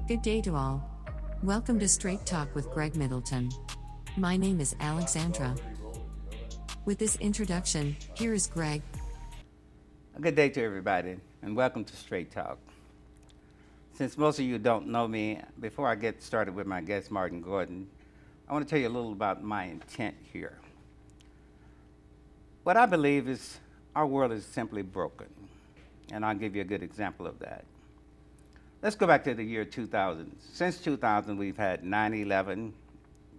Good day to all. Welcome to Straight Talk with Greg Middleton. My name is Alexandra. With this introduction, here is Greg. A good day to everybody, and welcome to Straight Talk. Since most of you don't know me, before I get started with my guest, Martin Gordon, I want to tell you a little about my intent here. What I believe is our world is simply broken, and I'll give you a good example of that. Let's go back to the year 2000. Since 2000, we've had 9/11,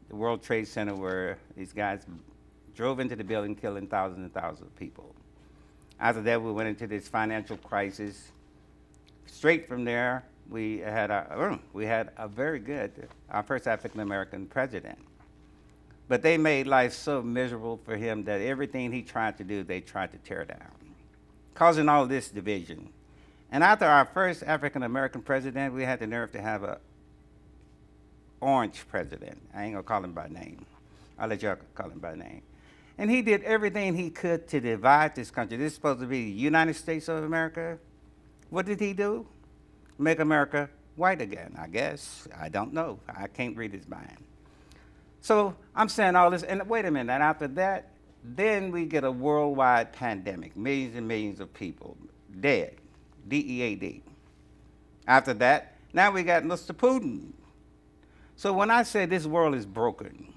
the World Trade Center, where these guys drove into the building, killing thousands and thousands of people. After that, we went into this financial crisis. Straight from there, we had a very good, our first African-American president. But they made life so miserable for him that everything he tried to do, they tried to tear down, causing all this division. And after our first African-American president, we had the nerve to have a orange president. I ain't gonna call him by name. I'll let y'all call him by name. And he did everything he could to divide this country. This is supposed to be the United States of America. What did he do? Make America white again, I guess. I don't know. I can't read his mind. So I'm saying all this, and wait a minute, and after that, then we get a worldwide pandemic, millions and millions of people dead, D-E-A-D. After that, now we got Mr. Putin. So when I say this world is broken,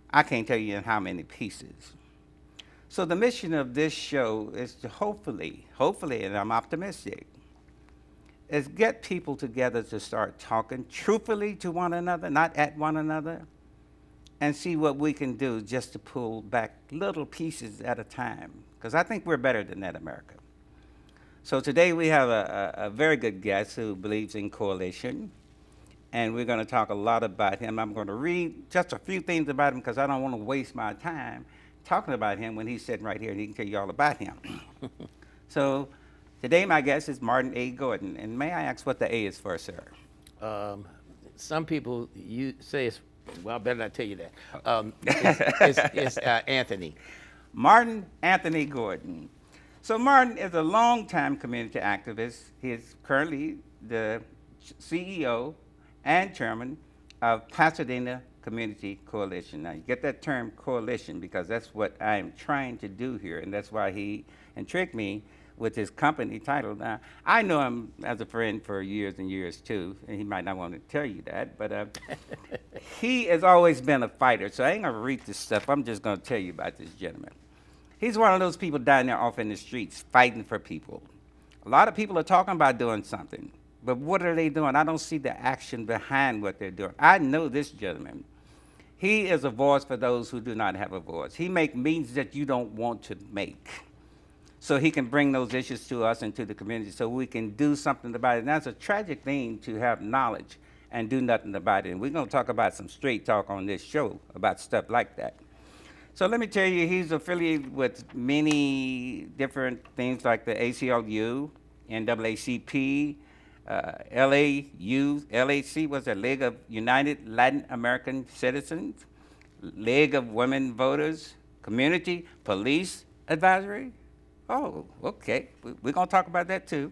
I can't tell you in how many pieces. So the mission of this show is to hopefully, and I'm optimistic, is get people together to start talking truthfully to one another, not at one another, and see what we can do just to pull back little pieces at a time. Because I think we're better than that, America. So today we have a very good guest who believes in coalition, and we're going to talk a lot about him. I'm going to read just a few things about him because I don't want to waste my time talking about him when he's sitting right here and he can tell you all about him. So today my guest is Martin A. Gordon, and may I ask what the A is for, sir? Some people you say it's, well, I better not tell you that. It's Anthony. Martin Anthony Gordon. So Martin is a longtime community activist. He is currently the CEO and chairman of Pasadena Community Coalition. Now, you get that term coalition because that's what I'm trying to do here, and that's why he intrigued me with his company title. Now, I know him as a friend for years and years, too, and he might not want to tell you that, but he has always been a fighter, so I ain't going to read this stuff. I'm just going to tell you about this gentleman. He's one of those people down there off in the streets fighting for people. A lot of people are talking about doing something, but what are they doing? I don't see the action behind what they're doing. I know this gentleman. He is a voice for those who do not have a voice. He makes means that you don't want to make, so he can bring those issues to us and to the community so we can do something about it. And that's a tragic thing to have knowledge and do nothing about it. And we're going to talk about some straight talk on this show about stuff like that. So let me tell you, he's affiliated with many different things like the ACLU, NAACP, LAC was the League of United Latin American Citizens, League of Women Voters, Community Police Advisory. Oh, okay, we're going to talk about that too.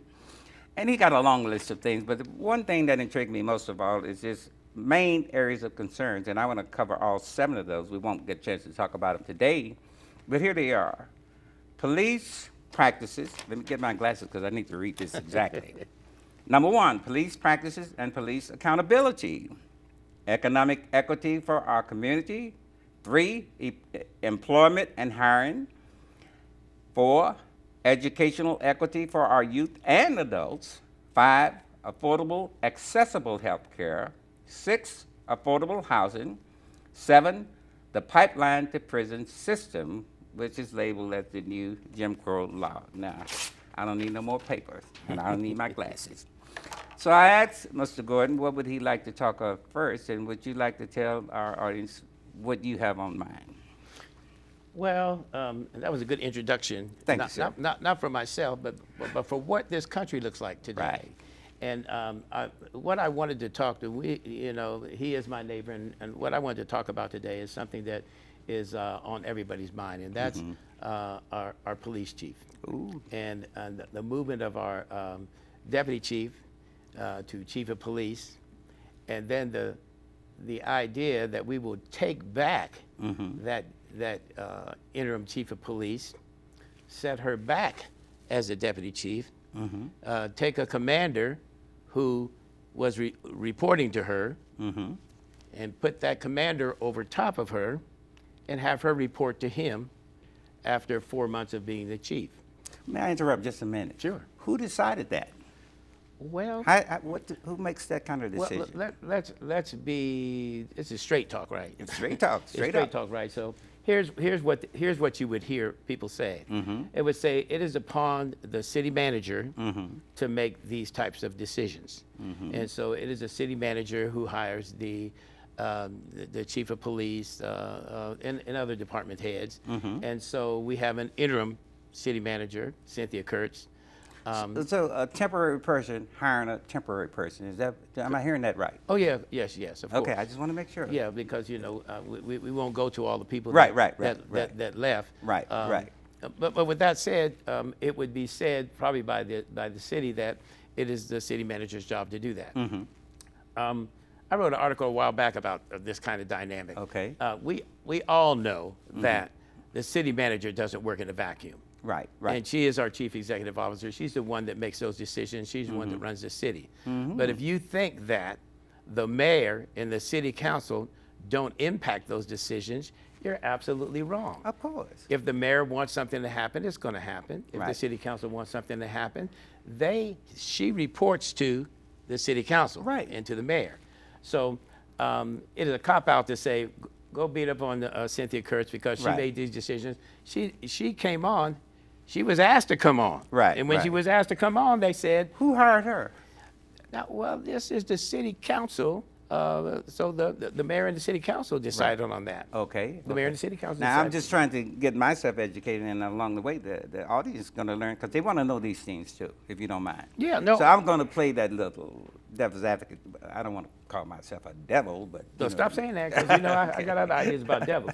And he got a long list of things, but the one thing that intrigued me most of all is his main areas of concerns, and I want to cover all 7 of those. We won't get a chance to talk about them today, but here they are. Police practices, let me get my glasses because I need to read this exactly. Number 1, police practices and police accountability. Economic equity for our community. 3, employment and hiring. 4, educational equity for our youth and adults. 5, affordable, accessible health care. 6, affordable housing. 7, the pipeline to prison system, which is labeled as the new Jim Crow law. Now, I don't need no more papers, and I don't need my glasses. So I asked Mr. Gordon, what would he like to talk of first, and would you like to tell our audience what you have on mind? Well, that was a good introduction. Thank you, sir. Not for myself, but for what this country looks like today. Right. And what I wanted to talk to, he is my neighbor, and what I wanted to talk about today is something that is on everybody's mind, and that's our police chief. Ooh. And the movement of our deputy chief, to chief of police, and then the idea that we will take back that interim chief of police, set her back as a deputy chief, take a commander who was reporting to her, and put that commander over top of her, and have her report to him after 4 months of being the chief. May I interrupt just a minute? Sure. Who decided that? Well, Who makes that kind of decision? well, let's be. It's a straight talk, right? It's straight talk, It's straight straight up. talk, right? So here's what you would hear people say. It would say it is upon the city manager to make these types of decisions, and so it is a city manager who hires the chief of police and other department heads, and so we have an interim city manager, Cynthia Kurtz. So a temporary person hiring a temporary person, am I hearing that right? Oh yeah, yes, of course. Okay, I just want to make sure. Yeah, because we won't go to all the people Right. that left. Right. But with that said, it would be said probably by the city that it is the city manager's job to do that. I wrote an article a while back about this kind of dynamic. Okay. We all know that the city manager doesn't work in a vacuum. Right. And she is our chief executive officer. She's the one that makes those decisions. She's the one that runs the city. But if you think that the mayor and the city council don't impact those decisions, you're absolutely wrong. Of course. If the mayor wants something to happen, it's going to happen. If the Right. city council wants something to happen, she reports to the city council Right. and to the mayor. So it is a cop-out to say, go beat up on Cynthia Kurtz because she Right. made these decisions. She came on. She was asked to come on. Right, And when she right. was asked to come on, they said, Who hired her? well, this is the city council. So the mayor and the city council decided on that. Okay. The mayor and the city council Now, I'm decided. just trying to get myself educated, and along the way, the audience is going to learn, because they want to know these things too, if you don't mind. Yeah, no. So I'm going to play that little devil's advocate. I don't want to call myself a devil, but. So stop saying that, because I got other ideas about devils.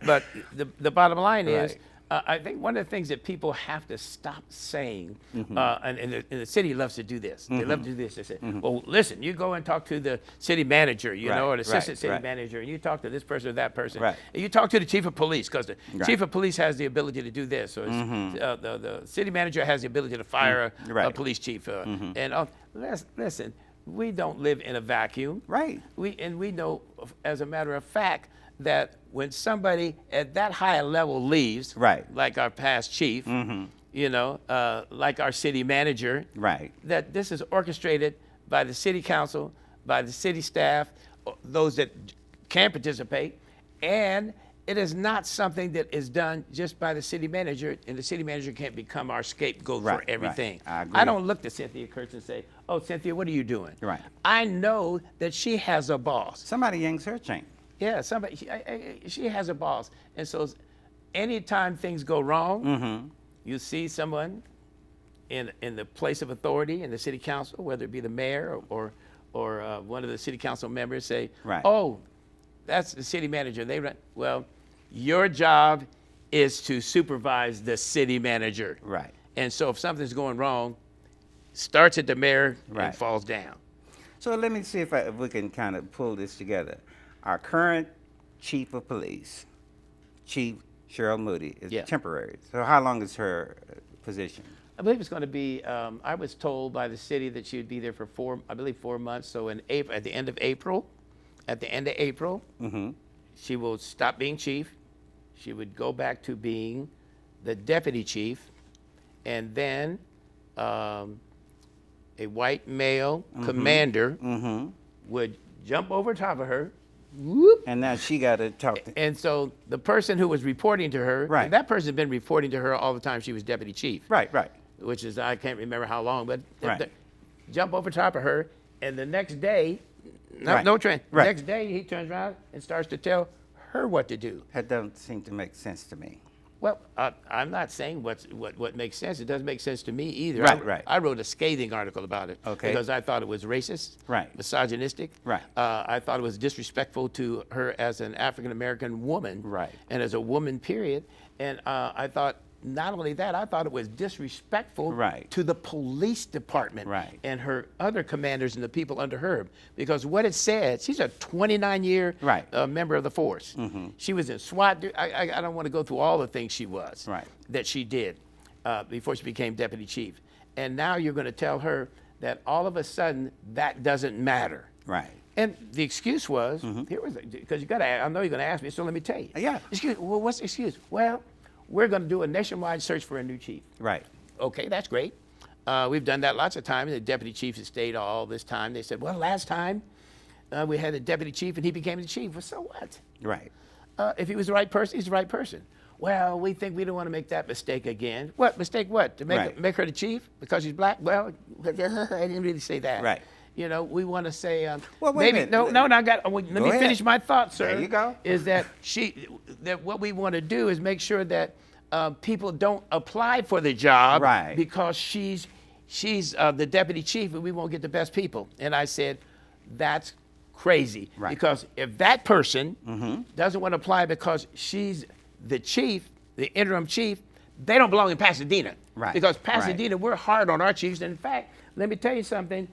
But the bottom line is, Right. I think one of the things that people have to stop saying, and the city loves to do this. They love to do this. They say, well, listen, you go and talk to the city manager, Right, or the assistant right, city right. manager, and you talk to this person or that person. Right. And you talk to the chief of police, because the Right. chief of police has the ability to do this, or the city manager has the ability to fire a Right. police chief. And listen, we don't live in a vacuum. Right. We know, as a matter of fact, that when somebody at that high a level leaves, Right. like our past chief, like our city manager, Right. that this is orchestrated by the city council, by the city staff, those that can participate, and it is not something that is done just by the city manager, and the city manager can't become our scapegoat Right, for right. everything. I agree. I don't look to Cynthia Kurtz and say, oh, Cynthia, what are you doing? Right. I know that she has a boss. Somebody yanks her chain. Yeah, somebody. She has a boss, and so anytime things go wrong, you see someone in the place of authority in the city council, whether it be the mayor or one of the city council members, say, Right. "Oh, that's the city manager." They run. Well, your job is to supervise the city manager. Right. And so if something's going wrong, starts at the mayor Right. and falls down. So let me see if we can kind of pull this together. Our current chief of police, Chief Cheryl Moody, is Yeah. temporary. So how long is her position? I believe it's going to be. I was told by the city that she would be there for 4 months. So in April, at the end of April, she will stop being chief. She would go back to being the deputy chief, and then a white male commander would jump over top of her. Whoop. And now she got to talk to. And so the person who was reporting to her, Right. and that person had been reporting to her all the time she was deputy chief. Right. Which is, I can't remember how long, but Right. jump over top of her, and the next day, Right. no train. Right. Next day, he turns around and starts to tell her what to do. That doesn't seem to make sense to me. Well, I'm not saying what makes sense. It doesn't make sense to me either. Right. I wrote a scathing article about it Okay. because I thought it was racist, Right. misogynistic. Right. I thought it was disrespectful to her as an African American woman, Right. and as a woman, period. And I thought, not only that, I thought it was disrespectful Right. to the police department Right. and her other commanders and the people under her. Because what it said, she's a 29-year Right. member of the force. She was in SWAT. I don't want to go through all the things she was, Right. that she did before she became deputy chief. And now you're going to tell her that all of a sudden that doesn't matter. Right. And the excuse was, here was because you got to. I know you're going to ask me, so let me tell you. Yeah. Excuse. Well, what's the excuse? Well, we're going to do a nationwide search for a new chief. Right. Okay, that's great. We've done that lots of times. The deputy chief has stayed all this time. They said, well, last time we had a deputy chief and he became the chief. Well, so what? Right. If he was the right person, he's the right person. Well, we think we don't want to make that mistake again. What mistake? What to make Right. make her the chief because she's black? Well, I didn't really say that. Right. You know, we want to say Well, wait a maybe minute. no. I got. Let me ahead. finish my thought, sir. There you go. Is that what we want to do is make sure that people don't apply for the job Right. because she's the deputy chief and we won't get the best people. And I said, that's crazy. Right. Because if that person doesn't want to apply because she's the chief, the interim chief, they don't belong in Pasadena. Right. Because Pasadena, we're hard on our chiefs. And in fact, let me tell you something,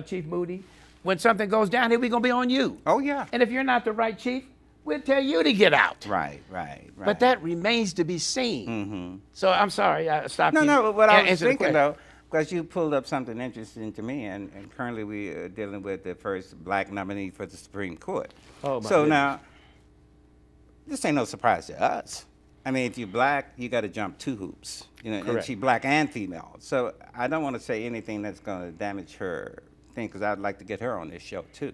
Chief Moody, when something goes down here, we're going to be on you. Oh, yeah. And if you're not the right chief, we'll tell you to get out. Right. Right. Right. But that remains to be seen. So I'm sorry, I stopped No, you. no. What I was Answer the thinking question. though, because you pulled up something interesting to me, and currently we are dealing with the first black nominee for the Supreme Court. Oh, my so goodness. now, this ain't no surprise to us. I mean, if you're black, you got to jump 2 hoops. You know, and Correct. she's black and female. So I don't want to say anything that's going to damage her thing, because I'd like to get her on this show too.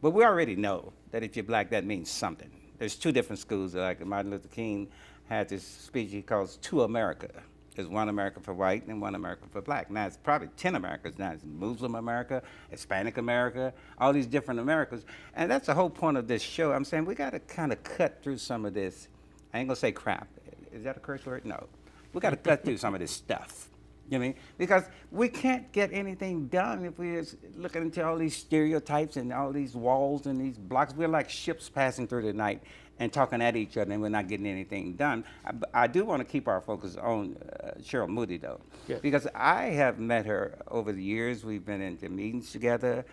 But we already know that if you're black, that means something. There's 2 different schools. Like Martin Luther King had this speech he calls "To America." There's one America for white and one America for black. Now it's probably 10 Americas now. It's Muslim America, Hispanic America, all these different Americas. And that's the whole point of this show. I'm saying we got to kind of cut through some of this. I ain't gonna say crap. Is that a curse word? No. We got to cut through some of this stuff. You know what I mean? Because we can't get anything done if we're looking into all these stereotypes and all these walls and these blocks. We're like ships passing through the night and talking at each other, and we're not getting anything done. I do want to keep our focus on Cheryl Moody, though, Yes. because I have met her over the years. We've been into meetings together,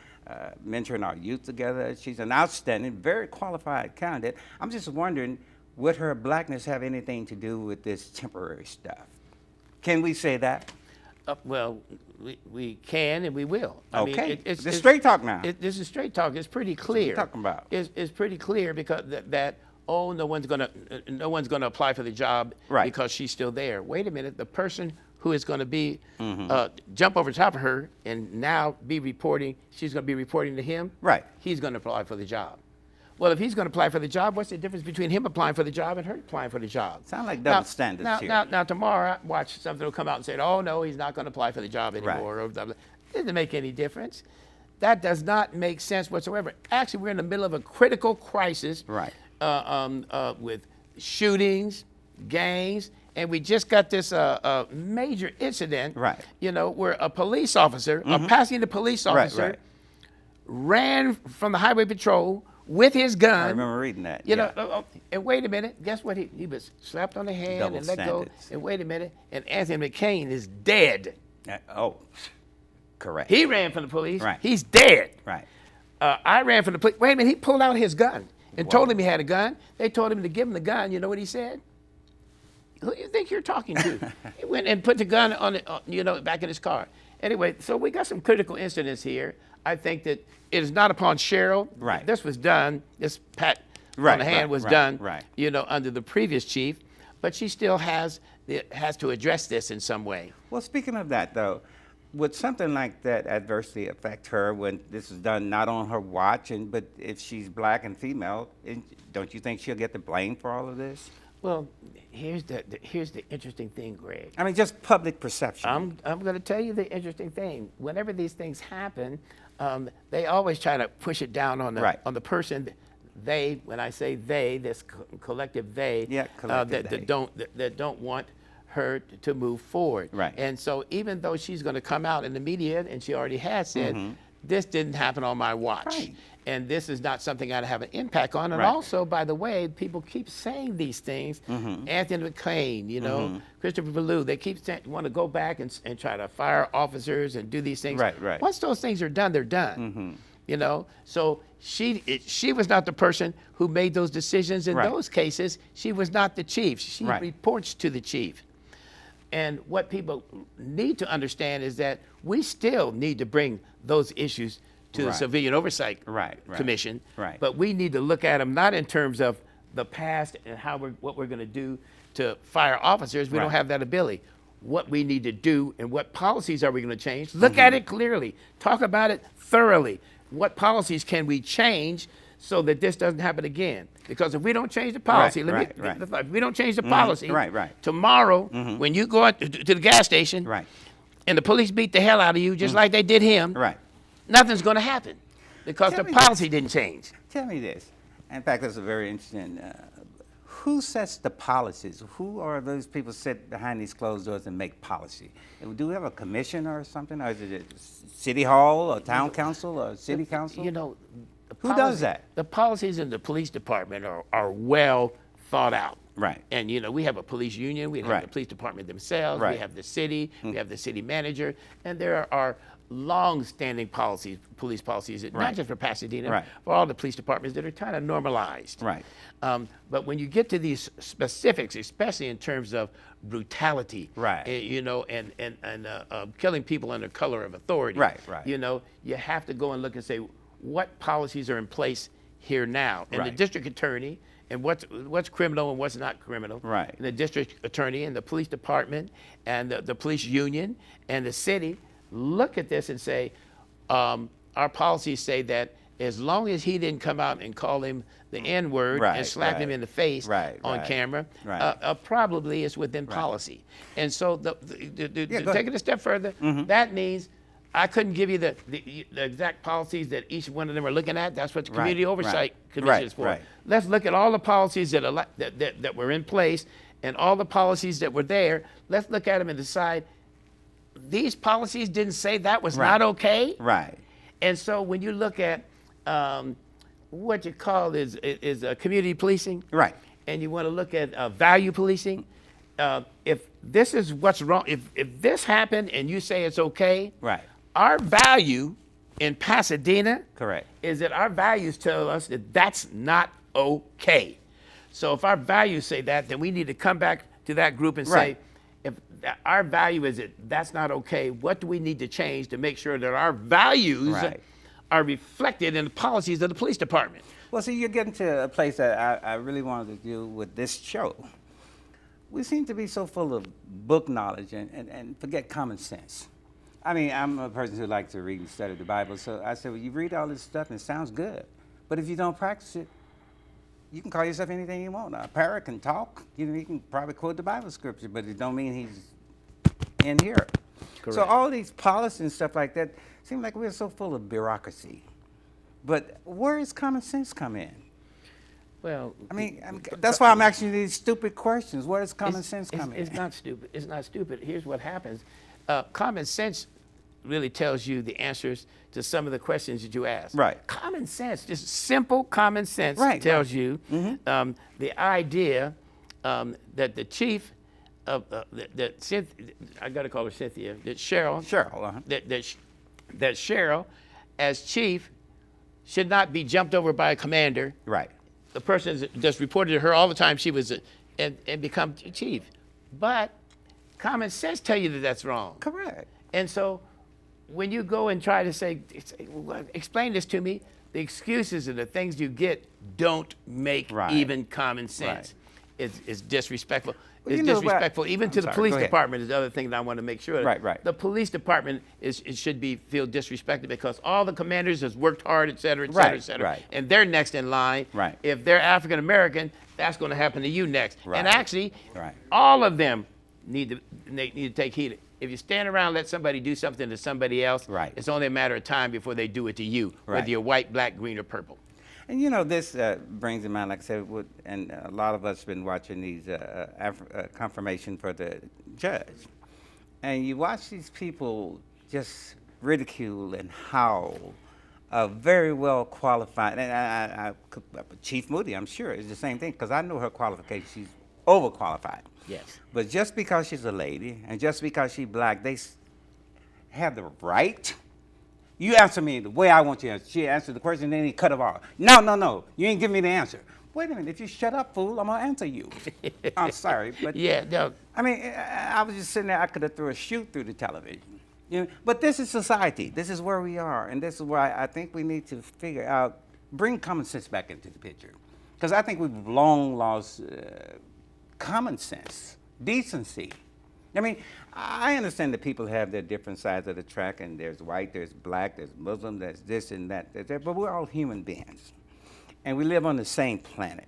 mentoring our youth together. She's an outstanding, very qualified candidate. I'm just wondering, would her blackness have anything to do with this temporary stuff? Can we say that? Well, we can and we will. I mean, Okay. it's This is straight talk now. This is straight talk. It's pretty clear. talking about. It's pretty clear because no one's gonna apply for the job Right. because she's still there. Wait a minute, the person who is going to be jump over top of her and now be reporting, she's going to be reporting to him. Right. He's going to apply for the job. Well, if he's going to apply for the job, what's the difference between him applying for the job and her applying for the job? Sound like double standards here. Now, tomorrow, I watch something will come out and say, oh, no, he's not going to apply for the job anymore. Right. Or blah, blah. It doesn't make any difference. That does not make sense whatsoever. Actually, we're in the middle of a critical crisis Right. with shootings, gangs, and we just got this major incident, Right. you know, where a police officer, a Pasadena police officer, right. ran from the highway patrol with his gun. I remember reading that. You yeah. know, and wait a minute, guess what? He was slapped on the hand Double and let go. standards. And wait a minute, and Anthony McCain is dead. Oh, correct. He ran from the police. Right. He's dead. Right. I ran from the police. Wait a minute, he pulled out his gun and Wow. told him he had a gun. They told him to give him the gun. You know what he said? Who do you think you're talking to? He went and put the gun on it, back in his car. Anyway, so we got some critical incidents here. I think that it is not upon Cheryl. Right. This was done. This pat Right, on the hand right, was right, done. right. Under the previous chief, but she still has to address this in some way. Well, speaking of that, though, would something like that adversely affect her when this is done not on her watch, but if she's black and female, don't you think she'll get the blame for all of this? Well, here's the interesting thing, Greg. I mean, just public perception. I'm going to tell you the interesting thing. Whenever these things happen, they always try to push it down on the Right. on the person. They, when I say they, this collective they, Yeah, collective they. that don't want her to move forward. Right. And so even though she's going to come out in the media, and she already has said, this didn't happen on my watch. Right. And this is not something I'd have an impact on. And Right. also, by the way, people keep saying these things. Anthony McClain, you know, Christopher Ballou, they keep want to go back and try to fire officers and do these things. Right, right. Once those things are done, they're done. You know, so she was not the person who made those decisions in Right. those cases. She was not the chief. She Right. reports to the chief. And what people need to understand is that we still need to bring those issues to the Right. Civilian Oversight Right, right, Commission. right. But we need to look at them not in terms of the past and what we're going to do to fire officers. We don't Right. have that ability. What we need to do and what policies are we going to change? Look at it clearly. Talk about it thoroughly. What policies can we change so that this doesn't happen again? Because if we don't change the policy, Right, if we don't change the policy, Right, right. tomorrow when you go out to the gas station Right. and the police beat the hell out of you just like they did him, Right. nothing's going to happen because Tell the me policy didn't change. Tell me this. In fact, that's a very interesting. Who sets the policies? Who are those people sit behind these closed doors and make policy? Do we have a commission or something? Or is it a city hall or town council or city council? You know, Who does that? The policies in the police department are well thought out. Right. And, you know, we have a police union, we have the Right. police department themselves, Right. we have the city, we have the city manager, and there are long-standing policies, police policies, not Right. just for Pasadena, Right. for all the police departments that are kind of normalized. Right. But when you get to these specifics, especially in terms of brutality, Right. you know, and killing people under color of authority, Right, right. you know, you have to go and look and say, what policies are in place here now? And the Right. district attorney, and what's criminal and what's not criminal. Right. And the district attorney and the police department and the police union and the city look at this and say, our policies say that as long as he didn't come out and call him the N-word Right, and slap him right. in the face Right, on right, camera, right. probably is within policy. And so go take ahead. it a step further, that means I couldn't give you the exact policies that each one of them are looking at. That's what the Right, Community right, Oversight Commission right, is for. right. Let's look at all the policies that were in place and all the policies that were there. Let's look at them and decide these policies didn't say that was Right. not okay. Right. And so when you look at what you call is community policing, Right. and you want to look at value policing, if this is what's wrong, if this happened and you say it's okay, Right. our value in Pasadena Correct. is that our values tell us that that's not okay. So if our values say that, then we need to come back to that group and say, Right. if our value is that that's not okay, what do we need to change to make sure that our values Right. are reflected in the policies of the police department? Well, see, you're getting to a place that I really wanted to do with this show. We seem to be so full of book knowledge and forget common sense. I mean, I'm a person who likes to read and study the Bible, so I said, well, you read all this stuff and it sounds good, but if you don't practice it, you can call yourself anything you want. A parrot can talk. You know, he can probably quote the Bible scripture, but it don't mean he's in here. So Correct. all these policies and stuff like that seem like we're so full of bureaucracy. But where does common sense come in? Well, I mean, that's why I'm asking you these stupid questions. Where does common sense come in? It's not stupid. It's not stupid. Here's what happens. Common sense really tells you the answers to some of the questions that you ask. Right. Common sense, just simple common sense Right, tells right. you the idea that the chief of, that Cynthia, I got to call her Cynthia, that Cheryl, Cheryl, that Cheryl, as chief, should not be jumped over by a commander. Right. The person just reported to her all the time she was and become chief. But common sense tell you that that's wrong. Correct. And so when you go and try to say, explain this to me, the excuses and the things you get don't make Right. even common sense. It's disrespectful. Well, It's you know what? disrespectful even I'm to the sorry, police go ahead. department is the other thing that I want to make sure. Right, right. The police department should feel disrespected because all the commanders has worked hard, et cetera, et Right, cetera, et cetera. right. And they're next in line. Right. If they're African American, that's going to happen to you next. Right. And actually, Right. all of them need to take heed. If you stand around and let somebody do something to somebody else, Right. it's only a matter of time before they do it to you, Right. whether you're white, black, green, or purple. And you know, this brings in mind, like I said, and a lot of us have been watching these confirmation for the judge. And you watch these people just ridicule and howl a very well qualified, and Chief Moody, I'm sure, is the same thing, because I know her qualifications. She's overqualified. Yes. But just because she's a lady and just because she's black, they have the right. You answer me the way I want you to answer. She answered the question, then he cut it off. No. You ain't give me the answer. Wait a minute. If you shut up, fool, I'm going to answer you. I'm sorry. But Yeah, no. I mean, I was just sitting there. I could have threw a shoe through the television. You know, but this is society. This is where we are. And this is why I think we need to figure out, bring common sense back into the picture. Because I think we've long lost common sense, decency. I mean, I understand that people have their different sides of the track, and there's white, there's black, there's Muslim, there's this and that, but we're all human beings. And we live on the same planet.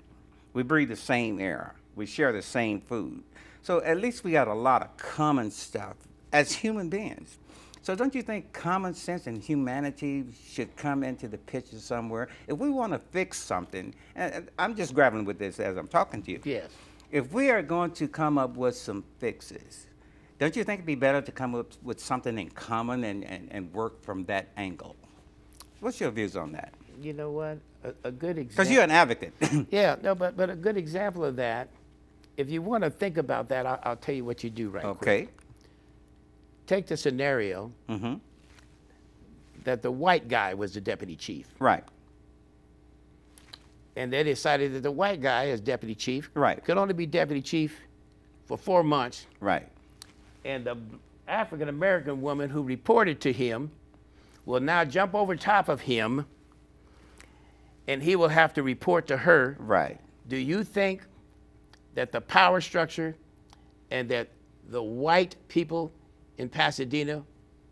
We breathe the same air. We share the same food. So at least we got a lot of common stuff as human beings. So don't you think common sense and humanity should come into the picture somewhere? If we want to fix something, and I'm just grappling with this as I'm talking to you. Yes. If we are going to come up with some fixes, don't you think it'd be better to come up with something in common and work from that angle? What's your views on that? You know what? A good example. Because you're an advocate. Yeah, no, but a good example of that, if you want to think about that, I'll tell you what you do right quick. Okay. Take the scenario that the white guy was the deputy chief. Right. And they decided that the white guy, as deputy chief, Right. could only be deputy chief for 4 months. Right. And the African-American woman who reported to him will now jump over top of him, and he will have to report to her. Right. Do you think that the power structure and that the white people in Pasadena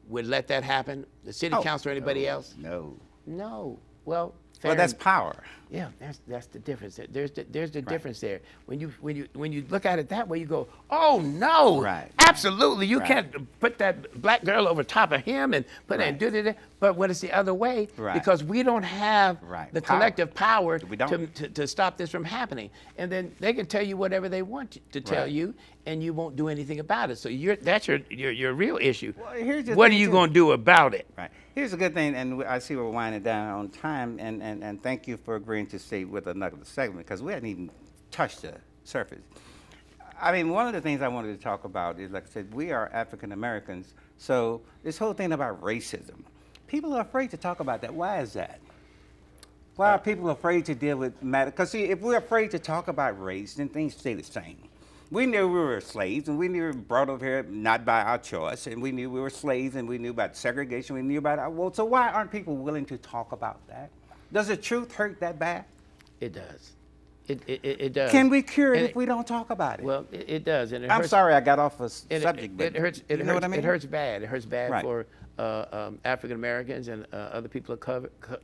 would let that happen? The city council or anybody else? No. No. Well, Well, that's power. yeah, that's the difference. There's the difference there. When you look at it that way, you go, oh no, Right. absolutely, you Right. can't put that black girl over top of him and put Right. and do that. But when it's the other way, Right. because we don't have Right. the Power. collective power We don't. to stop this from happening, and then they can tell you whatever they want to tell Right. you, and you won't do anything about it. So that's your real issue. Well, here's the What are thing, you too. going to do about it? Right. Here's a good thing, and I see we're winding down on time, and thank you for agreeing to stay with another segment, because we hadn't even touched the surface. I mean, one of the things I wanted to talk about is, like I said, we are African Americans, so this whole thing about racism, people are afraid to talk about that. Why is that? Why are people afraid to deal with matter? Because see, if we're afraid to talk about race, then things stay the same. We knew we were slaves, and we knew we were brought over here not by our choice, and we knew we were slaves, and we knew about segregation, we knew about our, well, so why aren't people willing to talk about that? Does the truth hurt that bad? It does. It does. Can we cure it And if we don't talk about it? Well, it does, and it I'm hurts. sorry I got off a It- subject, but it hurts. It you know hurts. what I mean? It hurts bad. It hurts bad Right. for African Americans and other people of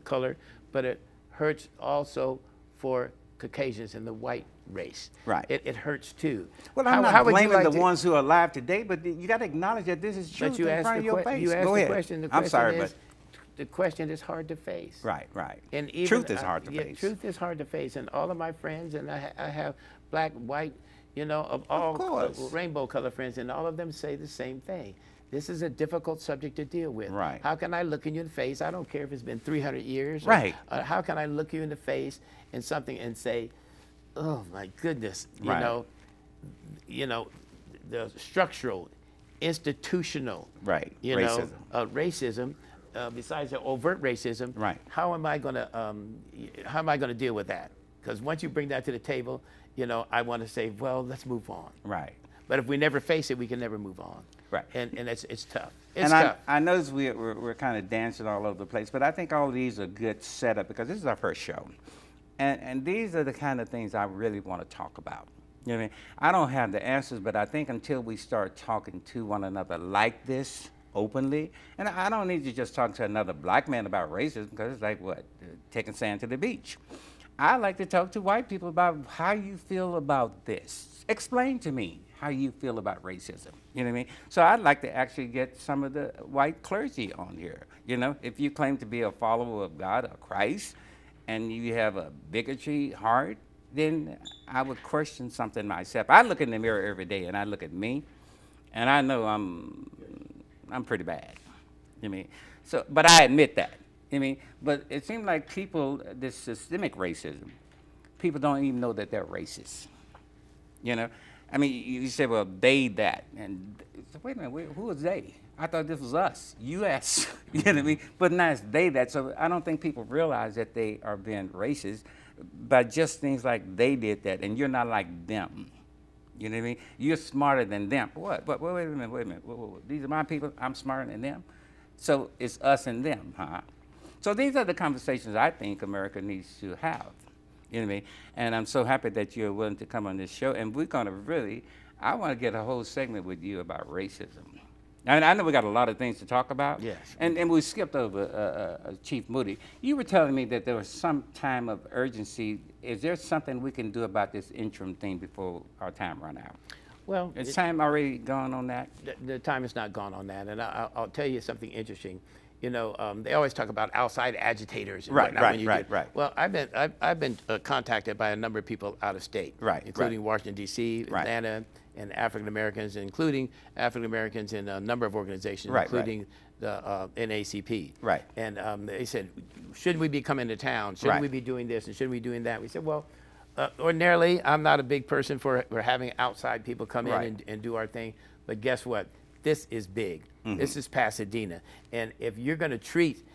color, but it hurts also for Caucasians and the white race. Right. It hurts too. Well, I'm How not would you blaming like the to- ones who are alive today, but you got to acknowledge that this is truth But you in asked front of your face. you asked Go the ahead. question. The I'm question sorry, is, but the question is hard to face. right. And even, Truth is hard to yeah, face. Truth is hard to face, and all of my friends, and I have black, white, of all course. rainbow color friends, and all of them say the same thing. This is a difficult subject to deal with. Right. How can I look in you in the face? I don't care if it's been 300 years. Right. How can I look you in the face and something and say, oh my goodness, Right. The structural, institutional, Right. racism. Racism. Racism, besides the overt racism, Right. How am I going to deal with that? Because once you bring that to the table, I want to say, well, let's move on. Right. But if we never face it, we can never move on. Right. And it's tough. It's And tough. I notice we're kind of dancing all over the place, but I think all of these are good setup because this is our first show. And these are the kind of things I really want to talk about. You know what I mean? I don't have the answers, but I think until we start talking to one another like this openly, and I don't need to just talk to another black man about racism because it's like what, taking sand to the beach. I like to talk to white people about how you feel about this. Explain to me how you feel about racism. You know what I mean? So I'd like to actually get some of the white clergy on here. If you claim to be a follower of God or Christ and you have a bigotry heart, then I would question something myself. I look in the mirror every day and I look at me and I know I'm pretty bad. You mean, so, but I admit that. I mean, but it seems like people, this systemic racism, people don't even know that they're racist. You know, I mean, you say, well, they that, and so wait a minute, who is they? I thought this was us, U.S. You know what I mean? But now it's they that. So I don't think people realize that they are being racist by just things like they did that, and you're not like them. You know what I mean? You're smarter than them. What? But wait a minute, wait a minute. These are my people. I'm smarter than them. So it's us and them, huh? So these are the conversations I think America needs to have. You know what I mean? And I'm so happy that you're willing to come on this show. And we're going to really, I want to get a whole segment with you about racism. And I know we got a lot of things to talk about. Yes. And we skipped over Chief Moody. You were telling me that there was some time of urgency. Is there something we can do about this interim thing before our time run out? Well, Is time already gone on that? the time is not gone on that. And I'll tell you something interesting. You know, they always talk about outside agitators and Right, whatnot right, when you right, do- right. Well, I've been contacted by a number of people out of state, Right, including right. Washington D.C., Right. Atlanta, and African Americans, including African Americans in a number of organizations, Right, including the NACP. Right. And they said, shouldn't we be coming to town? Shouldn't Right. we be doing this? And shouldn't we be doing that? We said, well, ordinarily, I'm not a big person for having outside people come Right. in and do our thing. But guess what? This is big. This is Pasadena. And if you're going to treat,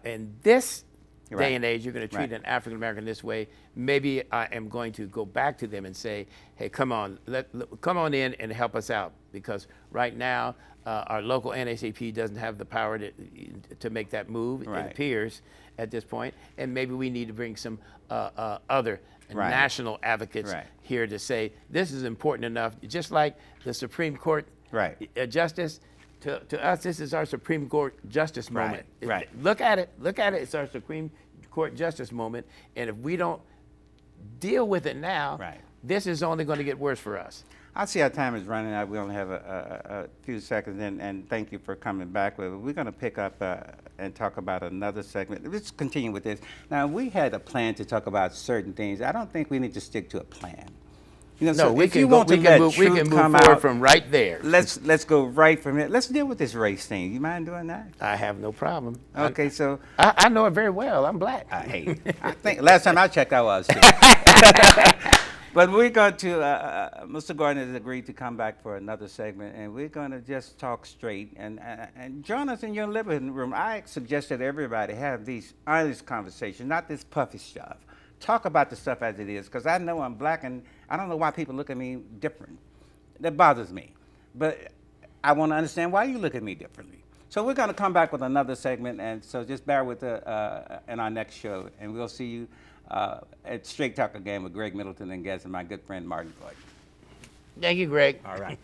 in this Right. day and age, you're going to treat Right. an African American this way, maybe I am going to go back to them and say, hey, come on, come on in and help us out. Because right now, our local NACP doesn't have the power to make that move, Right. it appears, at this point. And maybe we need to bring some other Right. national advocates Right. here to say, this is important enough, just like the Supreme Court Right. justice. To us, this is our Supreme Court justice Right, moment. right. Look at it. Look at it. It's our Supreme Court justice moment. And if we don't deal with it now, Right. this is only going to get worse for us. I see our time is running out. We only have a few seconds, and thank you for coming back with it. We're going to pick up and talk about another segment. Let's continue with this. Now, we had a plan to talk about certain things. I don't think we need to stick to a plan. You know, No, so we if can you go. want We to can let move. We truth can move come forward out, from right there. let's go right from it. Let's deal with this race thing. You mind doing that? I have no problem. Okay, so I know it very well. I'm black. hey, I think last time I checked, I was too. But we're going to, Mr. Gordon has agreed to come back for another segment, and we're going to just talk straight and join us in your living room. I suggest that everybody have these honest conversations, not this puffy stuff. Talk about the stuff as it is, because I know I'm black, and I don't know why people look at me different. That bothers me. But I want to understand why you look at me differently. So we're going to come back with another segment, and so just bear with in our next show, and we'll see you at Straight Talk again with Greg Middleton and guest and my good friend Martin Gordon. Thank you, Greg. All right.